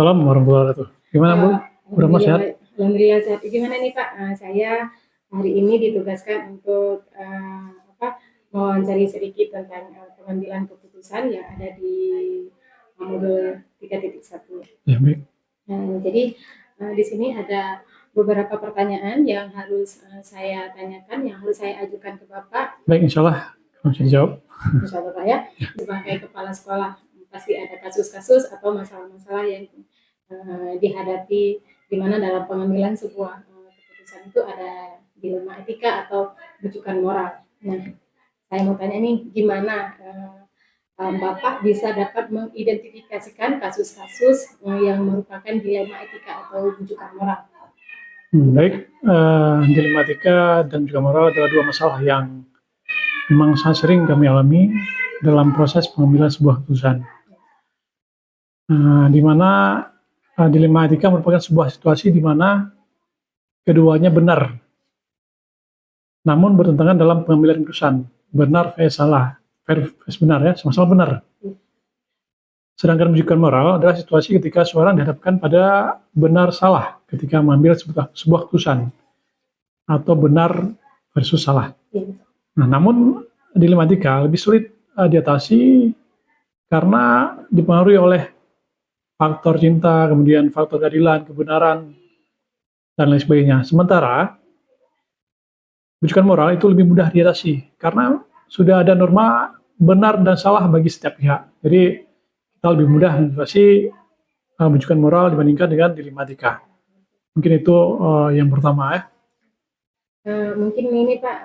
Waalaikumsalam warahmatullahi wabarakatuh. Gimana Bu? Udah sehat? Alhamdulillah sehat. Gimana nih Pak? Saya hari ini ditugaskan untuk mewawancari sedikit tentang pengambilan keputusan yang ada di modul 3.1. Ya, baik. Jadi di sini ada beberapa pertanyaan yang harus saya tanyakan, yang harus saya ajukan ke Bapak. Baik, insya Allah bisa dijawab. Insya Allah Pak ya. Sebagai kepala sekolah pasti ada kasus-kasus atau masalah-masalah yang dihadapi di mana dalam pengambilan sebuah keputusan itu ada dilema etika atau rujukan moral. Nah, saya mau tanya nih, gimana Bapak bisa dapat mengidentifikasikan kasus-kasus yang merupakan dilema etika atau rujukan moral? Baik, dilema etika dan juga moral adalah dua masalah yang memang sangat sering kami alami dalam proses pengambilan sebuah keputusan. Di mana dilema etika merupakan sebuah situasi di mana keduanya benar, namun bertentangan dalam pengambilan keputusan. Benar versus salah, versus benar ya, sama-sama benar. Sedangkan rujukan moral adalah situasi ketika seorang dihadapkan pada benar salah ketika mengambil sebuah keputusan, atau benar versus salah. Nah, namun dilema etika lebih sulit diatasi karena dipengaruhi oleh faktor cinta, kemudian faktor keadilan, kebenaran, dan lain sebagainya. Sementara rujukan moral itu lebih mudah diatasi karena sudah ada norma benar dan salah bagi setiap pihak. Jadi kita lebih mudah mengatasi rujukan moral dibandingkan dengan dilema etika. Mungkin itu yang pertama ya. Mungkin ini Pak,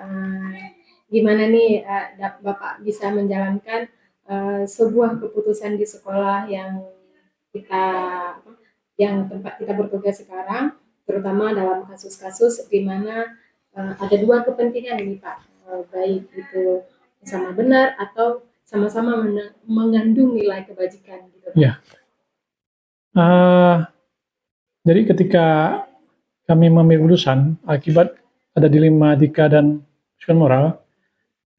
gimana nih Bapak bisa menjalankan sebuah keputusan di sekolah yang tempat kita bertugas sekarang, terutama dalam kasus-kasus di mana ada dua kepentingan ini Pak, baik itu sama benar atau sama-sama mengandung nilai kebajikan gitu. Ya. Jadi ketika kami mengambil keputusan akibat ada dilema etika dan rujukan moral,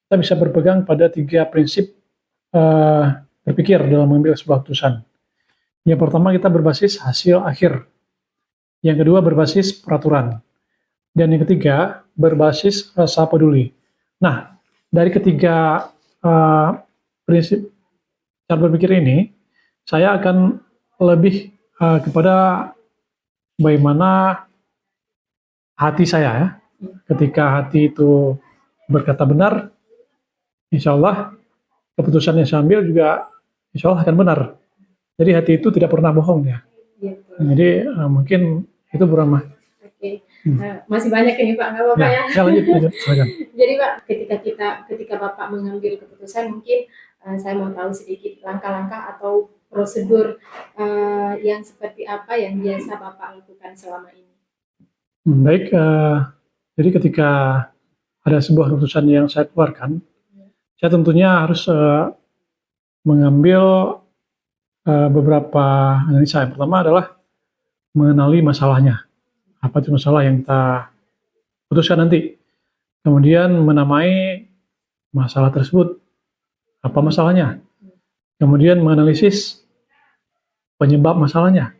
kita bisa berpegang pada 3 prinsip berpikir dalam mengambil sebuah keputusan. Yang pertama, kita berbasis hasil akhir. Yang kedua, berbasis peraturan. Dan yang ketiga, berbasis rasa peduli. Nah, dari ketiga prinsip cara berpikir ini, saya akan lebih kepada bagaimana hati saya ya. Ketika hati itu berkata benar, insya Allah keputusan yang saya ambil juga insya Allah akan benar. Jadi hati itu tidak pernah bohong ya. Jadi mungkin itu Burama. Oke. Masih banyak ini Pak, nggak apa-apa ya? Ya lanjut. Jadi Pak, ketika Bapak mengambil keputusan, mungkin saya mau tahu sedikit langkah-langkah atau prosedur yang seperti apa yang biasa Bapak lakukan selama ini. Baik, jadi ketika ada sebuah keputusan yang saya keluarkan, saya tentunya harus mengambil beberapa analisa. Yang pertama adalah mengenali masalahnya. Apa itu masalah yang kita putuskan nanti. Kemudian menamai masalah tersebut. Apa masalahnya? Kemudian menganalisis penyebab masalahnya.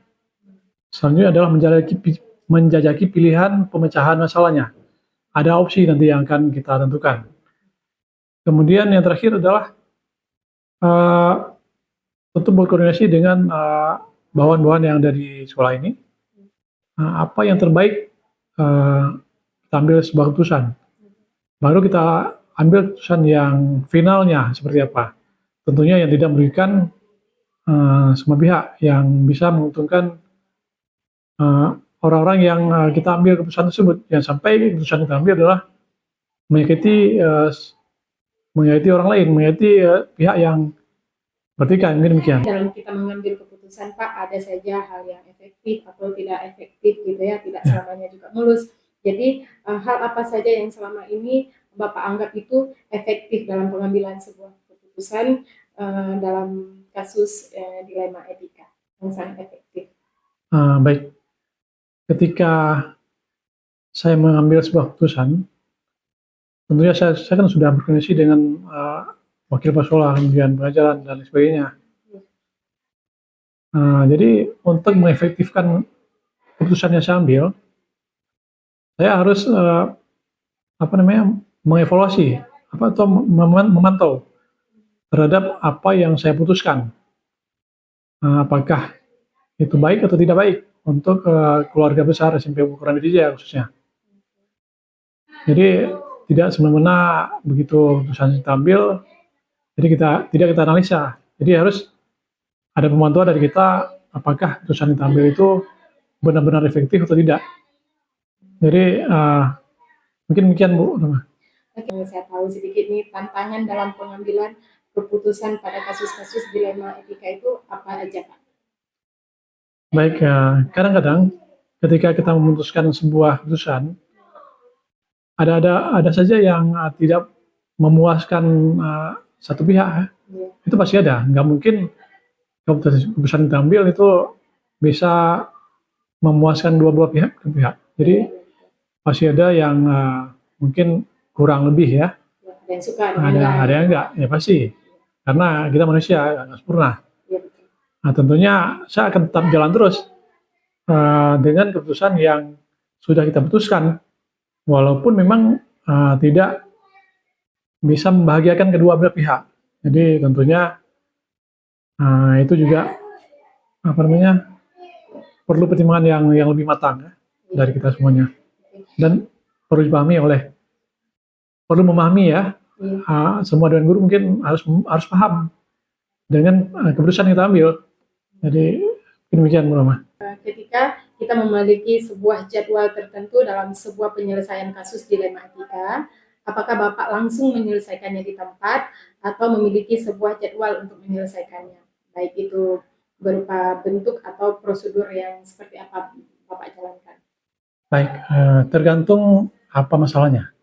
Selanjutnya adalah menjajaki pilihan pemecahan masalahnya. Ada opsi nanti yang akan kita tentukan. Kemudian yang terakhir adalah tentu berkoordinasi dengan bawahan-bawahan yang ada di sekolah ini. Apa yang terbaik kita ambil sebuah keputusan. Baru kita ambil keputusan yang finalnya seperti apa. Tentunya yang tidak merugikan semua pihak, yang bisa menguntungkan orang-orang yang kita ambil keputusan tersebut. Yang sampai keputusan kita ambil adalah menyakiti orang lain, menyakiti pihak yang bertikai, mungkin demikian. Dalam kita mengambil keputusan Pak, ada saja hal yang efektif atau tidak efektif gitu ya, tidak selamanya juga mulus. Jadi hal apa saja yang selama ini Bapak anggap itu efektif dalam pengambilan sebuah keputusan dalam kasus dilema etika yang sangat efektif? Baik, ketika saya mengambil sebuah keputusan, tentunya saya kan sudah berkoordinasi dengan wakil kepala sekolah, kemudian pengajaran dan lain sebagainya. Jadi untuk mengefektifkan keputusan yang saya ambil, saya harus mengevaluasi atau memantau terhadap apa yang saya putuskan. Apakah itu baik atau tidak baik untuk keluarga besar SMP Ukuran Widijaya khususnya. Jadi tidak semena-mena begitu keputusan kita ambil, jadi tidak kita analisa. Jadi harus ada pemantauan dari kita apakah keputusan kita ambil itu benar-benar efektif atau tidak. Jadi mungkin demikian Bu. Oke, saya tahu sedikit nih tantangan dalam pengambilan keputusan pada kasus-kasus dilema etika itu apa aja Pak? Baik, kadang-kadang ketika kita memutuskan sebuah keputusan, ada saja yang tidak memuaskan satu pihak. Ya. Itu pasti ada. Nggak mungkin keputusan kita ambil itu bisa memuaskan dua belah pihak. Jadi pasti ada yang mungkin kurang lebih ya. Ada yang suka, ada yang enggak, ya pasti. Karena kita manusia, nggak sempurna. Ya, Nah tentunya saya akan tetap jalan terus dengan keputusan yang sudah kita putuskan, walaupun memang tidak bisa membahagiakan kedua belah pihak. Jadi tentunya itu juga perlu pertimbangan yang lebih matang ya, dari kita semuanya. Dan perlu memahami ya, semua Dewan Guru mungkin harus paham dengan keputusan yang kita ambil. Jadi demikian Bu Rama. Ketika kita memiliki sebuah jadwal tertentu dalam sebuah penyelesaian kasus dilema etika, apakah Bapak langsung menyelesaikannya di tempat atau memiliki sebuah jadwal untuk menyelesaikannya? Baik itu berupa bentuk atau prosedur yang seperti apa Bapak jalankan? Baik, tergantung apa masalahnya.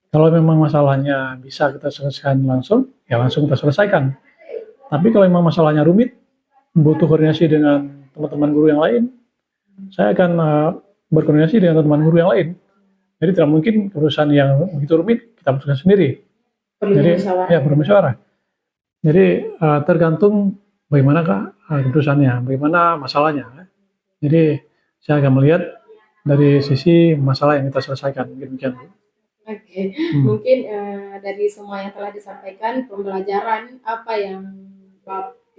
Kalau memang masalahnya bisa kita selesaikan langsung, ya langsung kita selesaikan. Tapi kalau memang masalahnya rumit, butuh koordinasi dengan teman-teman guru yang lain, saya akan berkoordinasi dengan teman-teman guru yang lain. Jadi tidak mungkin keputusan yang begitu rumit kita putuskan sendiri. Bermusyawarah. Jadi tergantung bagaimana keputusannya, bagaimana masalahnya. Jadi saya akan melihat dari sisi masalah yang kita selesaikan. Demikian. Oke. Mungkin dari semua yang telah disampaikan, pembelajaran apa yang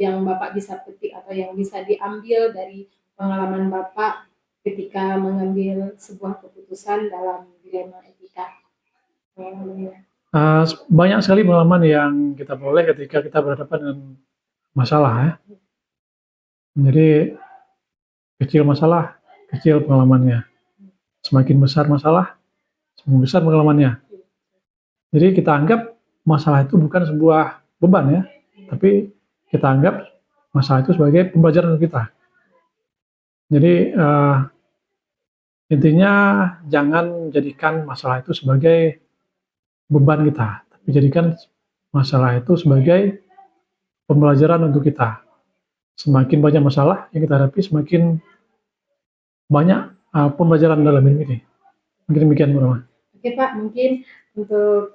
Bapak bisa petik atau yang bisa diambil dari pengalaman Bapak ketika mengambil sebuah keputusan dalam dilema etika? Banyak sekali pengalaman yang kita peroleh ketika kita berhadapan dengan masalah ya. Jadi kecil masalah, kecil pengalamannya. Semakin besar masalah, semakin besar pengalamannya. Jadi kita anggap masalah itu bukan sebuah beban ya, tapi kita anggap masalah itu sebagai pembelajaran untuk kita. Jadi intinya jangan jadikan masalah itu sebagai beban kita, tapi jadikan masalah itu sebagai pembelajaran untuk kita. Semakin banyak masalah yang kita hadapi, semakin banyak pembelajaran dalam hidup ini. Mungkin demikian Bu Rama. Oke Pak, mungkin untuk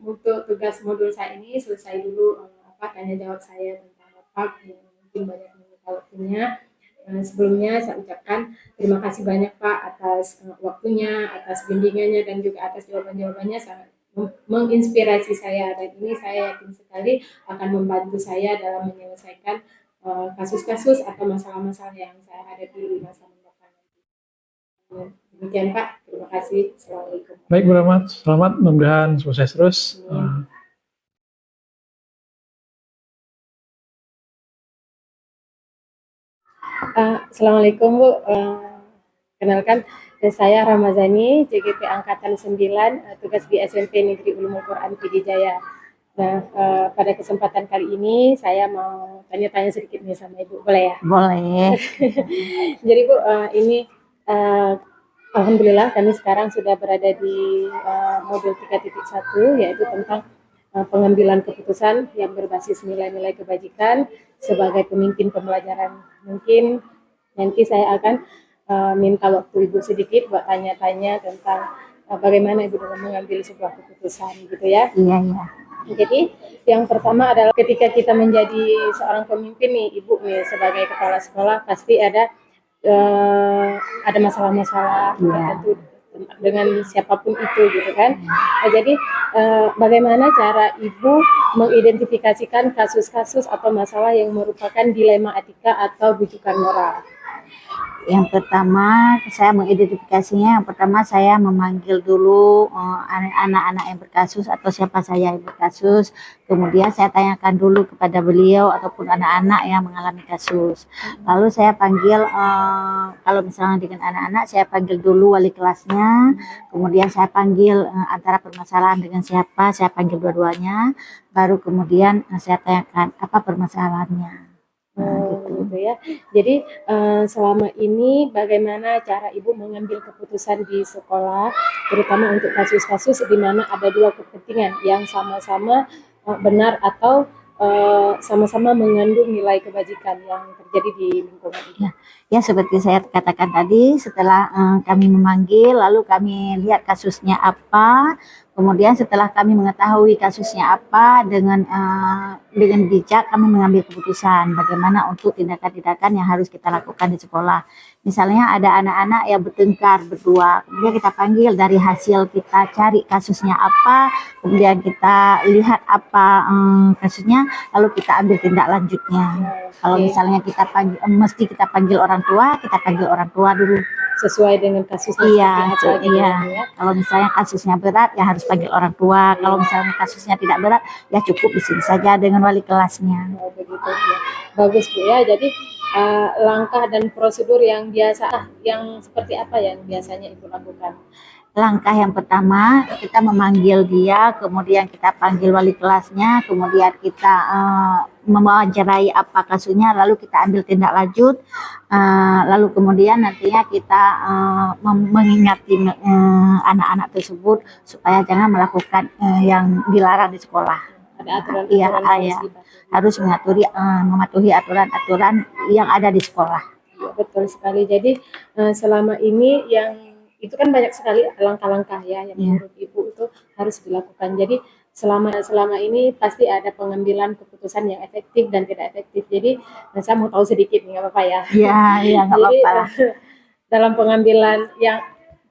untuk tugas modul saya ini selesai dulu tanya jawab saya tentang Bapak yang mungkin banyak menyita waktunya. Sebelumnya saya ucapkan terima kasih banyak Pak atas waktunya, atas bimbingannya dan juga atas jawaban-jawabannya, sangat menginspirasi saya, dan ini saya yakin sekali akan membantu saya dalam menyelesaikan kasus-kasus atau masalah-masalah yang saya hadapi di masa mendatang. Demikian Pak, terima kasih. Assalamualaikum. Baik Bu Rahmat, selamat, mudah-mudahan sukses terus. Assalamualaikum Bu, kenalkan saya Ramazani, JGP Angkatan 9, tugas di SMP Negeri Ulumul Quran Pidijaya. Nah, pada kesempatan kali ini saya mau tanya-tanya sedikit nih sama Ibu, boleh ya? Boleh. Jadi Bu, ini alhamdulillah kami sekarang sudah berada di modul 3.1, yaitu tentang pengambilan keputusan yang berbasis nilai-nilai kebajikan sebagai pemimpin pembelajaran. Mungkin nanti saya akan minta waktu Ibu sedikit buat tanya-tanya tentang bagaimana Ibu dalam mengambil sebuah keputusan gitu ya. Iya. Jadi yang pertama adalah ketika kita menjadi seorang pemimpin nih, Ibu nih sebagai kepala sekolah pasti ada masalah-masalah tertentu dengan siapapun itu gitu kan. Nah, jadi bagaimana cara Ibu mengidentifikasikan kasus-kasus atau masalah yang merupakan dilema etika atau rujukan moral? Yang pertama saya mengidentifikasinya, yang pertama saya memanggil dulu anak-anak yang berkasus atau siapa saya yang berkasus, kemudian saya tanyakan dulu kepada beliau ataupun anak-anak yang mengalami kasus. Lalu saya panggil, kalau misalnya dengan anak-anak saya panggil dulu wali kelasnya, kemudian saya panggil antara permasalahan dengan siapa, saya panggil dua-duanya, baru kemudian saya tanyakan apa permasalahannya. Gitu ya. Jadi selama ini bagaimana cara Ibu mengambil keputusan di sekolah, terutama untuk kasus-kasus di mana ada dua kepentingan yang sama-sama benar atau sama-sama mengandung nilai kebajikan yang terjadi di lingkungan ini. Ya, seperti saya katakan tadi, setelah kami memanggil, lalu kami lihat kasusnya apa, kemudian setelah kami mengetahui kasusnya apa, dengan bijak kami mengambil keputusan bagaimana untuk tindakan-tindakan yang harus kita lakukan di sekolah. Misalnya ada anak-anak yang bertengkar berdua, kemudian kita panggil, dari hasil kita cari kasusnya apa, kemudian kita lihat apa kasusnya, lalu kita ambil tindak lanjutnya. Kalau misalnya kita panggil, mesti kita panggil orang tua, kita panggil orang tua dulu. Sesuai dengan kasusnya. Iya, gitu iya. ya. Kalau misalnya kasusnya berat, ya harus panggil orang tua. Kalau misalnya kasusnya tidak berat, ya cukup di sini saja dengan wali kelasnya. Oh, begitu ya. Bagus Bu ya. Jadi langkah dan prosedur yang biasa, yang seperti apa yang biasanya Ibu lakukan? Langkah yang pertama, kita memanggil dia, kemudian kita panggil wali kelasnya, kemudian kita mewawancarai apa kasusnya, lalu kita ambil tindak lanjut, lalu kemudian nantinya kita mengingati anak-anak tersebut supaya jangan melakukan yang dilarang di sekolah. Ada aturan-aturan Iya, harus mematuhi aturan-aturan yang ada di sekolah. Ya, betul sekali. Jadi selama ini yang itu kan banyak sekali langkah-langkah ya yang menurut Ibu itu harus dilakukan. Jadi selama ini pasti ada pengambilan keputusan yang efektif dan tidak efektif. Jadi saya mau tahu sedikit nih, nggak apa-apa ya? Iya, nggak apa-apa. Dalam pengambilan yang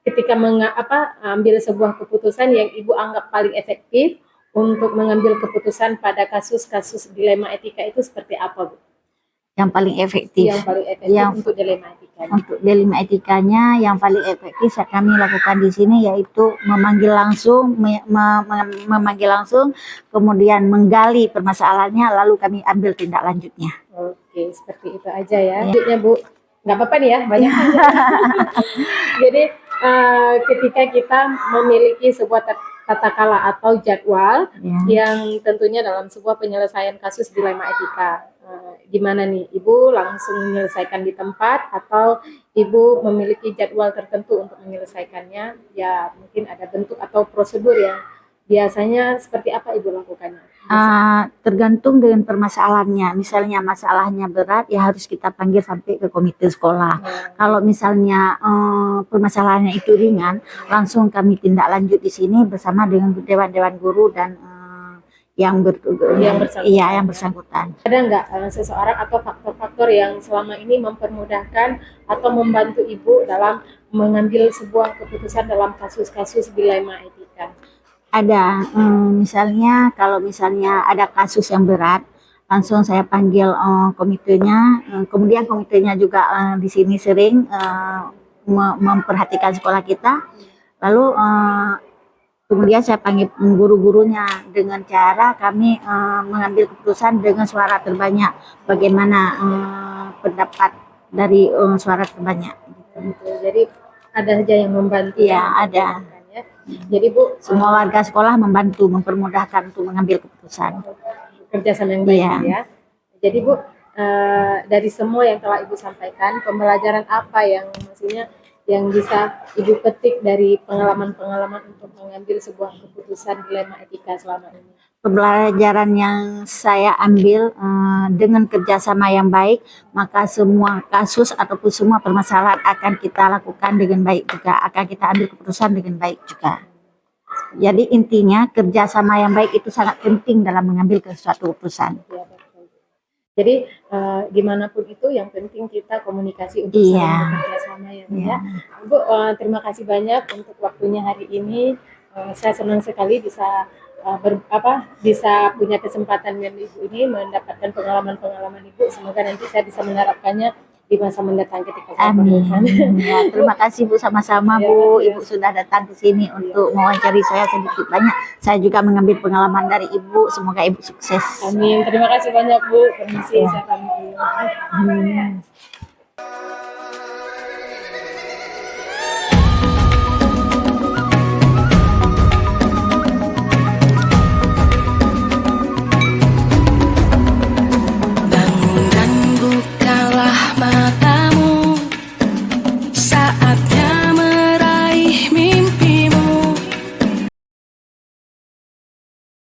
ketika ambil sebuah keputusan yang Ibu anggap paling efektif untuk mengambil keputusan pada kasus-kasus dilema etika itu seperti apa, Bu? Yang paling efektif. Yang paling efektif untuk dilema etikanya. Untuk dilema etikanya yang paling efektif yang kami lakukan di sini yaitu memanggil langsung, kemudian menggali permasalahannya, lalu kami ambil tindak lanjutnya. Oke, seperti itu aja ya. Lanjutnya Bu, nggak apa-apa nih ya, banyak. Jadi ketika kita memiliki sebuah tata kala atau jadwal yang tentunya dalam sebuah penyelesaian kasus dilema etika, gimana nih Ibu langsung menyelesaikan di tempat atau Ibu memiliki jadwal tertentu untuk menyelesaikannya? Ya mungkin ada bentuk atau prosedur yang biasanya seperti apa Ibu lakukannya? Tergantung dengan permasalahannya. Misalnya masalahnya berat, ya harus kita panggil sampai ke komite sekolah. Kalau misalnya permasalahannya itu ringan, langsung kami tindak lanjut di sini bersama dengan dewan-dewan guru dan yang bersangkutan. Ada nggak seseorang atau faktor-faktor yang selama ini mempermudahkan atau membantu Ibu dalam mengambil sebuah keputusan dalam kasus-kasus dilema etika? Ada, misalnya kalau misalnya ada kasus yang berat, langsung saya panggil komitenya, kemudian komitenya juga di sini sering memperhatikan sekolah kita, lalu kemudian saya panggil guru-gurunya dengan cara kami mengambil keputusan dengan suara terbanyak, bagaimana pendapat dari suara terbanyak. Gitu. Jadi ada saja yang membantu. Iya, ada. Jadi Bu, semua warga sekolah membantu, mempermudahkan untuk mengambil keputusan. Kerjasama yang baik ya. Jadi Bu, dari semua yang telah Ibu sampaikan, pembelajaran apa yang maksudnya yang bisa Ibu petik dari pengalaman-pengalaman untuk mengambil sebuah keputusan dilema etika selama ini? Pembelajaran yang saya ambil dengan kerjasama yang baik, maka semua kasus ataupun semua permasalahan akan kita lakukan dengan baik juga, akan kita ambil keputusan dengan baik juga. Jadi intinya kerjasama yang baik itu sangat penting dalam mengambil suatu keputusan. Ya, betul. Jadi dimanapun itu yang penting kita komunikasi untuk Iya. saling bekerja sama ya Bu Iya. ya. Bu, terima kasih banyak untuk waktunya hari ini. Saya senang sekali bisa bisa punya kesempatan dengan Ibu ini mendapatkan pengalaman-pengalaman Ibu. Semoga nanti saya bisa menerapkannya di masa mendatang ketika saya Amin. perlukan. Ya, terima kasih Bu, sama-sama Ya, Bu. ya. Ibu sudah datang ke sini untuk mewawancari saya sedikit banyak. Saya juga mengambil pengalaman dari Ibu. Semoga Ibu sukses. Amin. Terima kasih banyak Bu. Permisi, saya pamit dulu. Hmm.